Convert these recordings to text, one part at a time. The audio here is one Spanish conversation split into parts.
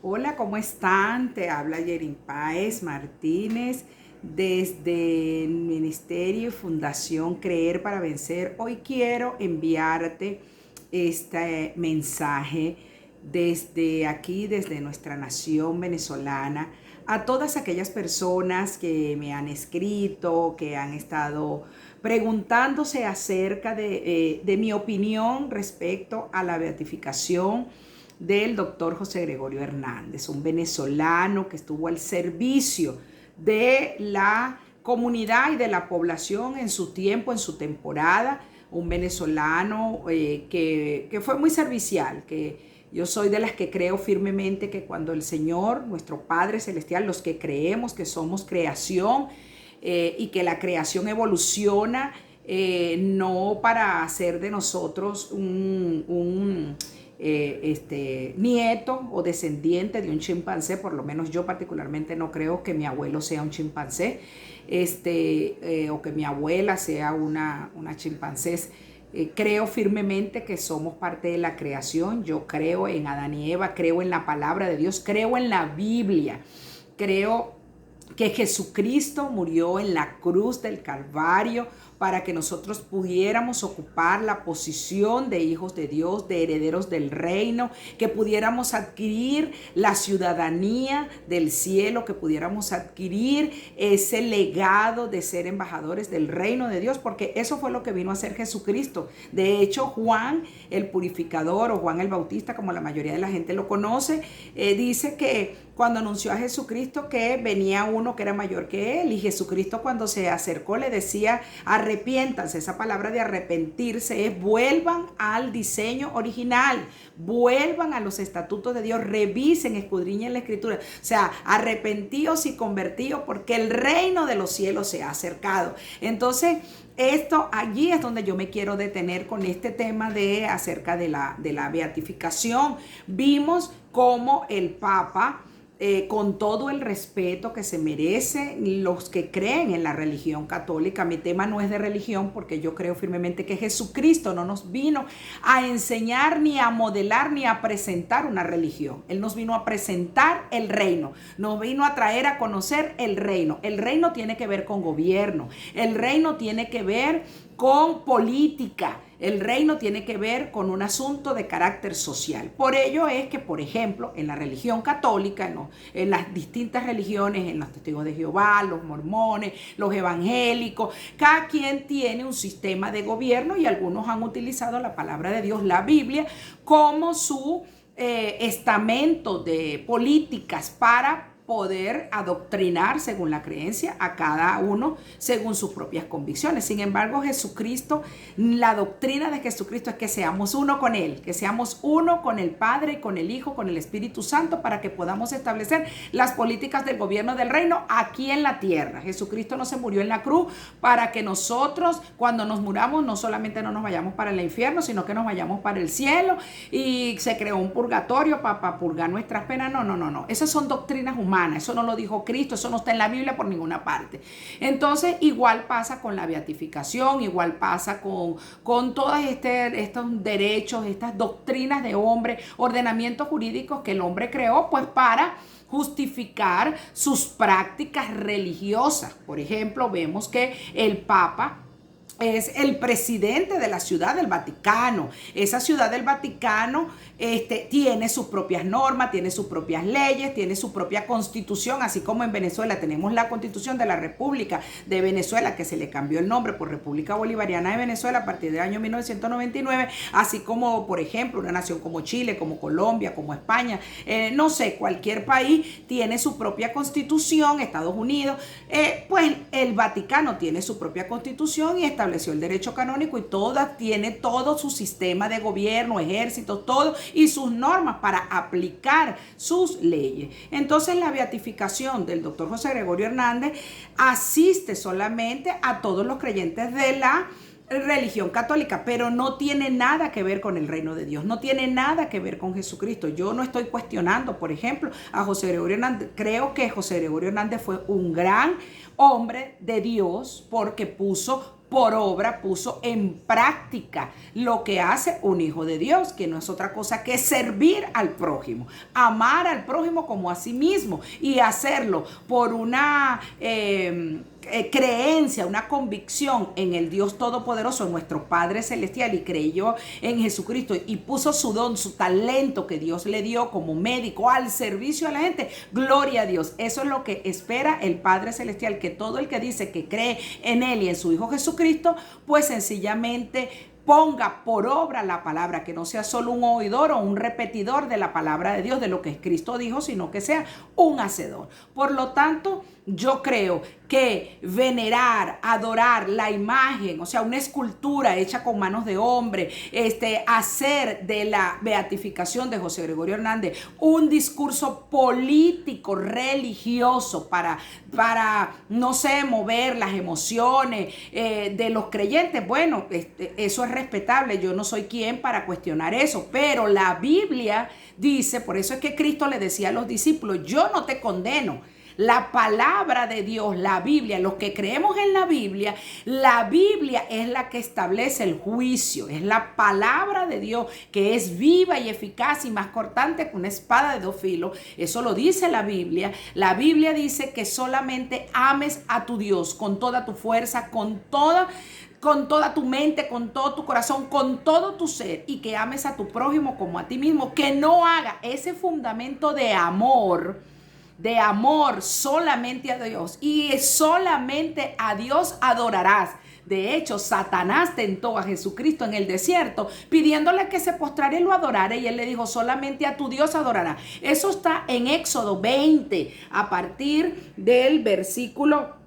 Hola, ¿cómo están? Te habla Yerin Páez Martínez desde el Ministerio y Fundación Creer para Vencer. Hoy quiero enviarte este mensaje desde aquí, desde nuestra nación venezolana, a todas aquellas personas que me han escrito, que han estado preguntándose acerca de mi opinión respecto a la beatificación del doctor José Gregorio Hernández, un venezolano que estuvo al servicio de la comunidad y de la población en su tiempo, en su temporada, un venezolano que fue muy servicial, que yo soy de las que creo firmemente que cuando el Señor, nuestro Padre Celestial, los que creemos que somos creación y que la creación evoluciona, no para hacer de nosotros un nieto o descendiente de un chimpancé. Por lo menos yo particularmente no creo que mi abuelo sea un chimpancé, o que mi abuela sea una chimpancé. Creo firmemente que somos parte de la creación. Yo creo en Adán y Eva, creo en la palabra de Dios, creo en la Biblia, creo que Jesucristo murió en la cruz del Calvario para que nosotros pudiéramos ocupar la posición de hijos de Dios, de herederos del reino, que pudiéramos adquirir la ciudadanía del cielo, que pudiéramos adquirir ese legado de ser embajadores del reino de Dios, porque eso fue lo que vino a hacer Jesucristo. De hecho, Juan el Purificador, o Juan el Bautista, como la mayoría de la gente lo conoce, dice que cuando anunció a Jesucristo que venía uno que era mayor que él, y Jesucristo cuando se acercó le decía: arrepiéntanse. Esa palabra de arrepentirse es vuelvan al diseño original, vuelvan a los estatutos de Dios, revisen, escudriñen la escritura. O sea, arrepentíos y convertíos porque el reino de los cielos se ha acercado. Entonces, allí es donde yo me quiero detener con este tema acerca de la beatificación. Vimos cómo el Papa, con todo el respeto que se merecen los que creen en la religión católica. Mi tema no es de religión, porque yo creo firmemente que Jesucristo no nos vino a enseñar, ni a modelar, ni a presentar una religión. Él nos vino a presentar el reino, nos vino a traer a conocer el reino. El reino tiene que ver con gobierno, el reino tiene que ver con política. El reino tiene que ver con un asunto de carácter social. Por ello es que, por ejemplo, en la religión católica, en las distintas religiones, en los testigos de Jehová, los mormones, los evangélicos, cada quien tiene un sistema de gobierno, y algunos han utilizado la palabra de Dios, la Biblia, como su estamento de políticas para poder adoctrinar según la creencia a cada uno según sus propias convicciones. Sin embargo, Jesucristo, la doctrina de Jesucristo es que seamos uno con Él, que seamos uno con el Padre, con el Hijo, con el Espíritu Santo, para que podamos establecer las políticas del gobierno del reino aquí en la tierra. Jesucristo no se murió en la cruz para que nosotros, cuando nos muramos, no solamente no nos vayamos para el infierno, sino que nos vayamos para el cielo, y se creó un purgatorio para purgar nuestras penas. No. Esas son doctrinas humanas. Eso no lo dijo Cristo, eso no está en la Biblia por ninguna parte. Entonces, igual pasa con la beatificación, igual pasa con todos estos derechos, estas doctrinas de hombre, ordenamientos jurídicos que el hombre creó, pues para justificar sus prácticas religiosas. Por ejemplo, vemos que el Papa es el presidente de la Ciudad del Vaticano. Esa Ciudad del Vaticano tiene sus propias normas, tiene sus propias leyes, tiene su propia constitución, así como en Venezuela tenemos la Constitución de la República de Venezuela, que se le cambió el nombre por República Bolivariana de Venezuela a partir del año 1999, así como, por ejemplo, una nación como Chile, como Colombia, como España, no sé, cualquier país tiene su propia constitución. Estados Unidos, pues el Vaticano tiene su propia constitución y estableció el derecho canónico, y tiene todo su sistema de gobierno, ejército, todo, y sus normas para aplicar sus leyes. Entonces, la beatificación del doctor José Gregorio Hernández asiste solamente a todos los creyentes de la religión católica, pero no tiene nada que ver con el reino de Dios, no tiene nada que ver con Jesucristo. Yo no estoy cuestionando, por ejemplo, a José Gregorio Hernández. Creo que José Gregorio Hernández fue un gran hombre de Dios porque puso por obra, puso en práctica lo que hace un hijo de Dios, que no es otra cosa que servir al prójimo, amar al prójimo como a sí mismo y hacerlo por una creencia, una convicción en el Dios Todopoderoso, en nuestro Padre Celestial, y creyó en Jesucristo y puso su don, su talento que Dios le dio como médico al servicio a la gente. Gloria a Dios. Eso es lo que espera el Padre Celestial, que todo el que dice que cree en Él y en su Hijo Jesucristo, pues sencillamente ponga por obra la palabra, que no sea solo un oidor o un repetidor de la palabra de Dios, de lo que Cristo dijo, sino que sea un hacedor. Por lo tanto, yo creo que venerar, adorar la imagen, o sea, una escultura hecha con manos de hombre, hacer de la beatificación de José Gregorio Hernández un discurso político, religioso, para no sé, mover las emociones de los creyentes. Bueno, eso es respetable, yo no soy quien para cuestionar eso, pero la Biblia dice, por eso es que Cristo le decía a los discípulos, yo no te condeno. La palabra de Dios, la Biblia, los que creemos en la Biblia es la que establece el juicio, es la palabra de Dios que es viva y eficaz y más cortante que una espada de dos filos. Eso lo dice la Biblia. La Biblia dice que solamente ames a tu Dios con toda tu fuerza, con toda tu mente, con todo tu corazón, con todo tu ser, y que ames a tu prójimo como a ti mismo, que no haga ese fundamento de amor solamente a Dios, y solamente a Dios adorarás. De hecho, Satanás tentó a Jesucristo en el desierto pidiéndole que se postrara y lo adorara, y él le dijo, solamente a tu Dios adorará. Eso está en Éxodo 20, a partir del versículo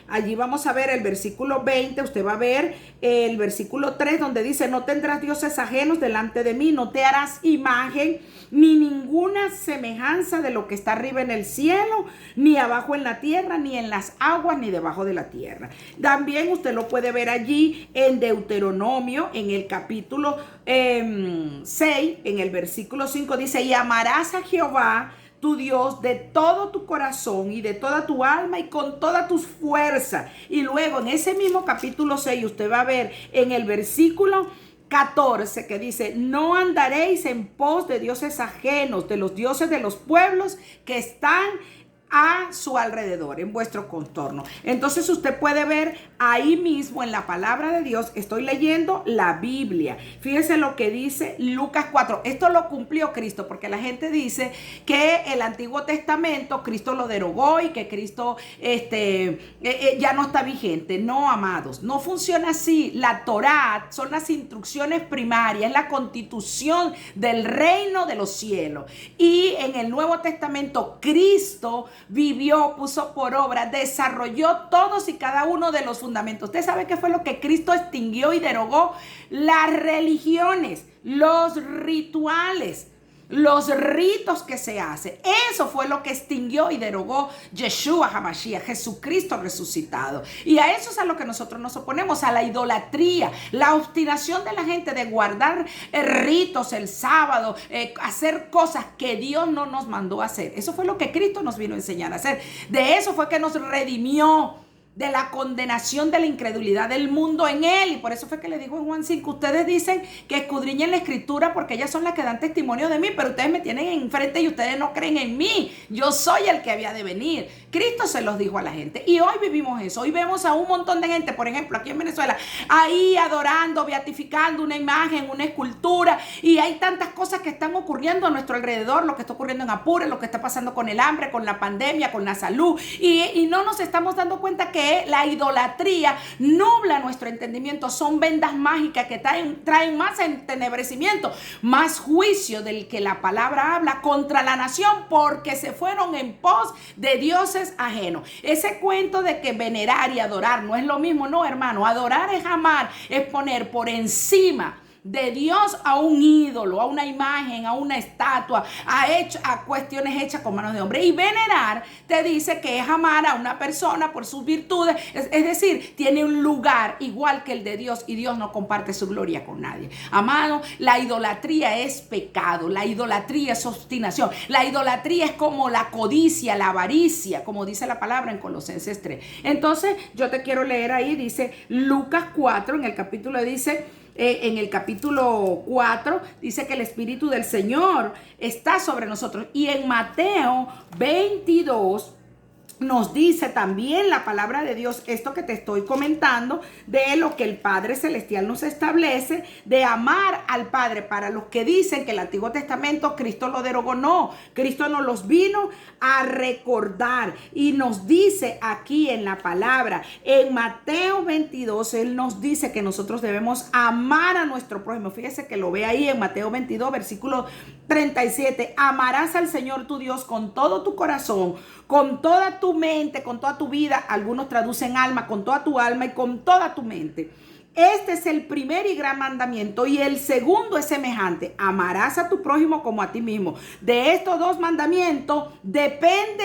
allí vamos a ver el versículo 20, usted va a ver el versículo 3, donde dice, no tendrás dioses ajenos delante de mí, no te harás imagen ni ninguna semejanza de lo que está arriba en el cielo, ni abajo en la tierra, ni en las aguas, ni debajo de la tierra. También usted lo puede ver allí en Deuteronomio, en el capítulo 6, en el versículo 5, dice, y amarás a Jehová tu Dios de todo tu corazón y de toda tu alma y con toda tus fuerzas. Y luego en ese mismo capítulo 6 usted va a ver en el versículo 14 que dice, no andaréis en pos de dioses ajenos, de los dioses de los pueblos que están a su alrededor, en vuestro contorno. Entonces usted puede ver ahí mismo en la palabra de Dios, estoy leyendo la Biblia. Fíjese lo que dice Lucas 4. Esto lo cumplió Cristo, porque la gente dice que el Antiguo Testamento Cristo lo derogó y que Cristo ya no está vigente. No, amados, no funciona así. La Torá son las instrucciones primarias, es la constitución del reino de los cielos. Y en el Nuevo Testamento Cristo vivió, puso por obra, desarrolló todos y cada uno de los fundamentos. Usted sabe qué fue lo que Cristo extinguió y derogó: las religiones, los rituales, los ritos que se hacen. Eso fue lo que extinguió y derogó Yeshua HaMashiach, Jesucristo resucitado. Y a eso es a lo que nosotros nos oponemos, a la idolatría, la obstinación de la gente de guardar ritos el sábado, hacer cosas que Dios no nos mandó a hacer. Eso fue lo que Cristo nos vino a enseñar a hacer. De eso fue que nos redimió, de la condenación de la incredulidad del mundo en él. Y por eso fue que le digo en Juan 5, ustedes dicen que escudriñen la escritura porque ellas son las que dan testimonio de mí, pero ustedes me tienen enfrente y ustedes no creen en mí. Yo soy el que había de venir. Cristo se los dijo a la gente, y hoy vivimos eso. Hoy vemos a un montón de gente, por ejemplo aquí en Venezuela, ahí adorando, beatificando una imagen, una escultura, y hay tantas cosas que están ocurriendo a nuestro alrededor, lo que está ocurriendo en Apure, lo que está pasando con el hambre, con la pandemia, con la salud, y no nos estamos dando cuenta que la idolatría nubla nuestro entendimiento. Son vendas mágicas que traen más entenebrecimiento, más juicio del que la palabra habla contra la nación, porque se fueron en pos de dioses ajenos. Ese cuento de que venerar y adorar no es lo mismo, no, hermano. Adorar es amar, es poner por encima de Dios a un ídolo, a una imagen, a una estatua, a cuestiones hechas con manos de hombre. Y venerar te dice que es amar a una persona por sus virtudes, es decir, tiene un lugar igual que el de Dios, y Dios no comparte su gloria con nadie. Amado, la idolatría es pecado, la idolatría es obstinación, la idolatría es como la codicia, la avaricia, como dice la palabra en Colosenses 3. Entonces yo te quiero leer ahí, dice Lucas 4, en el capítulo en el capítulo 4 dice que el Espíritu del Señor está sobre nosotros. Y en Mateo 22 nos dice también la palabra de Dios, esto que te estoy comentando, de lo que el Padre Celestial nos establece, de amar al Padre. Para los que dicen que el Antiguo Testamento Cristo lo derogó, no, Cristo nos los vino a recordar, y nos dice aquí en la palabra, en Mateo 22, Él nos dice que nosotros debemos amar a nuestro prójimo. Fíjese que lo ve ahí en Mateo 22, versículo 37, amarás al Señor tu Dios con todo tu corazón, con toda tu mente, con toda tu vida. Algunos traducen alma, con toda tu alma y con toda tu mente. Este es el primer y gran mandamiento, y el segundo es semejante: amarás a tu prójimo como a ti mismo. De estos dos mandamientos depende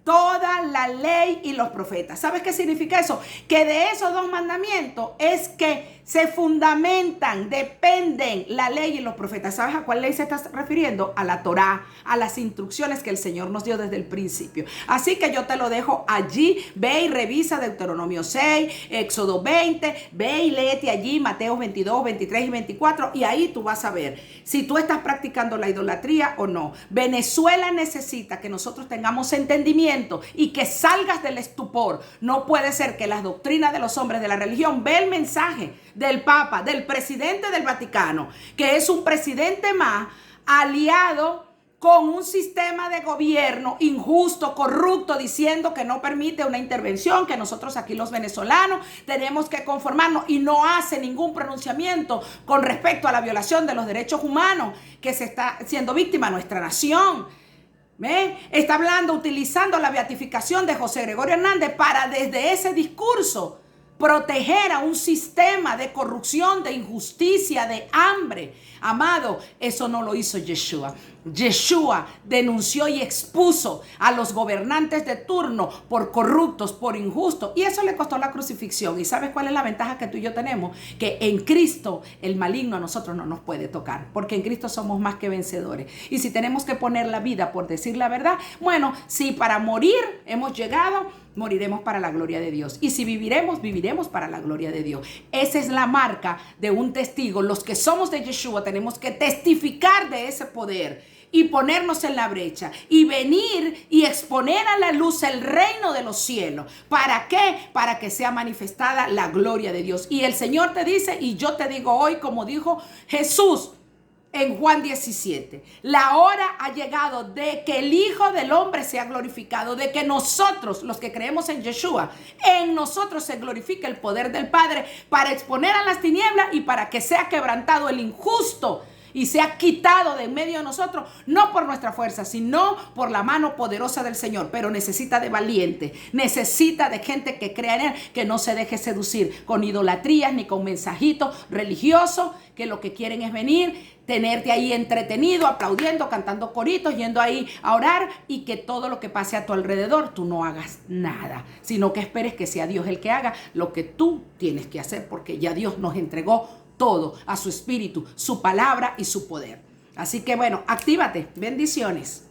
toda la ley y los profetas. ¿Sabes qué significa eso? Que de esos dos mandamientos es que se fundamentan, dependen la ley y los profetas. ¿Sabes a cuál ley se está refiriendo? A la Torá, a las instrucciones que el Señor nos dio desde el principio. Así que yo te lo dejo allí. Ve y revisa Deuteronomio 6, Éxodo 20, ve y léete allí Mateo 22, 23 y 24, y ahí tú vas a ver si tú estás practicando la idolatría o no. Venezuela necesita que nosotros tengamos entendimiento y que salgas del estupor. No puede ser que las doctrinas de los hombres de la religión, ve el mensaje del Papa, del presidente del Vaticano, que es un presidente más aliado con un sistema de gobierno injusto, corrupto, diciendo que no permite una intervención, que nosotros aquí los venezolanos tenemos que conformarnos, y no hace ningún pronunciamiento con respecto a la violación de los derechos humanos que se está siendo víctima nuestra nación. ¿Ve? Está hablando, utilizando la beatificación de José Gregorio Hernández para desde ese discurso proteger a un sistema de corrupción, de injusticia, de hambre. Amado, eso no lo hizo Yeshua. Yeshua denunció y expuso a los gobernantes de turno por corruptos, por injustos, y eso le costó la crucifixión. ¿Y sabes cuál es la ventaja que tú y yo tenemos? Que en Cristo el maligno a nosotros no nos puede tocar, porque en Cristo somos más que vencedores. Y si tenemos que poner la vida por decir la verdad, bueno, si para morir hemos llegado, moriremos para la gloria de Dios. Y si viviremos, viviremos para la gloria de Dios. Esa es la marca de un testigo. Los que somos de Yeshua tenemos que testificar de ese poder y ponernos en la brecha y venir y exponer a la luz el reino de los cielos. ¿Para qué? Para que sea manifestada la gloria de Dios. Y el Señor te dice, y yo te digo hoy, como dijo Jesús en Juan 17, la hora ha llegado de que el Hijo del Hombre sea glorificado, de que nosotros, los que creemos en Yeshua, en nosotros se glorifique el poder del Padre para exponer a las tinieblas y para que sea quebrantado el injusto y sea quitado de en medio de nosotros, no por nuestra fuerza, sino por la mano poderosa del Señor. Pero necesita de valientes, necesita de gente que crea en Él, que no se deje seducir con idolatrías ni con mensajitos religiosos, que lo que quieren es venir, tenerte ahí entretenido, aplaudiendo, cantando coritos, yendo ahí a orar, y que todo lo que pase a tu alrededor tú no hagas nada, sino que esperes que sea Dios el que haga lo que tú tienes que hacer, porque ya Dios nos entregó todo a su espíritu, su palabra y su poder. Así que bueno, actívate. Bendiciones.